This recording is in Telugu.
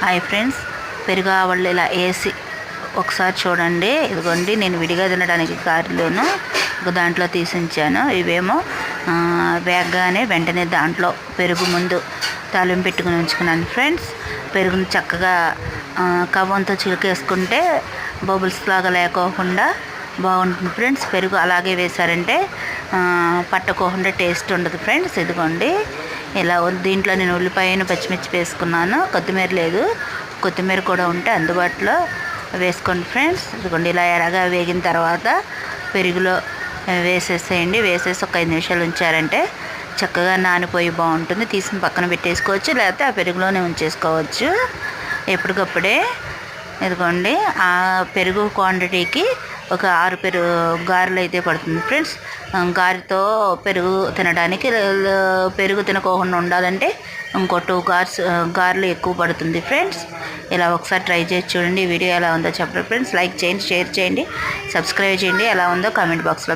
హాయ్ ఫ్రెండ్స్, పెరుగు ఆవళ్ళు ఇలా వేసి ఒకసారి చూడండి. ఇదిగోండి, నేను విడిగా తినడానికి కారులోను ఒక దాంట్లో తీసి ఉంచాను. ఇవేమో వేగగానే వెంటనే దాంట్లో పెరుగు ముందు తాలింపు పెట్టుకుని ఉంచుకున్నాను ఫ్రెండ్స్. పెరుగుని చక్కగా కవ్వంతో చిలికేసుకుంటే బబుల్స్ లాగా లేకోకుండా బాగుంటుంది ఫ్రెండ్స్. పెరుగు అలాగే వేశారంటే పట్టుకోకుండా టేస్ట్ ఉండదు ఫ్రెండ్స్. ఇదిగోండి, ఇలా దీంట్లో నేను ఉల్లిపాయను పచ్చిమిర్చి వేసుకున్నాను. కొత్తిమీర లేదు, కొత్తిమీర కూడా ఉంటే అందుబాటులో వేసుకోండి ఫ్రెండ్స్. ఇదిగోండి, ఇలా ఎరగా వేగిన తర్వాత పెరుగులో వేసేసేయండి. వేసేసి ఒక 5 నిమిషాలు ఉంచారంటే చక్కగా నానిపోయి బాగుంటుంది. తీసి పక్కన పెట్టేసుకోవచ్చు, లేకపోతే ఆ పెరుగులోనే ఉంచేసుకోవచ్చు ఎప్పటికప్పుడే. ఇదిగోండి, ఆ పెరుగు క్వాంటిటీకి ఒక 6 గారెలు అయితే పడుతుంది ఫ్రెండ్స్. గారెతో పెరుగు తినడానికి, పెరుగు తినకోకుండా ఉండాలంటే ఇంకో 2 గారెలు ఎక్కువ పడుతుంది ఫ్రెండ్స్. ఇలా ఒకసారి ట్రై చేసి చూడండి. వీడియో ఎలా ఉందో చెప్పండి ఫ్రెండ్స్. లైక్ చేయండి, షేర్ చేయండి, సబ్స్క్రైబ్ చేయండి. ఎలా ఉందో కామెంట్ బాక్స్లో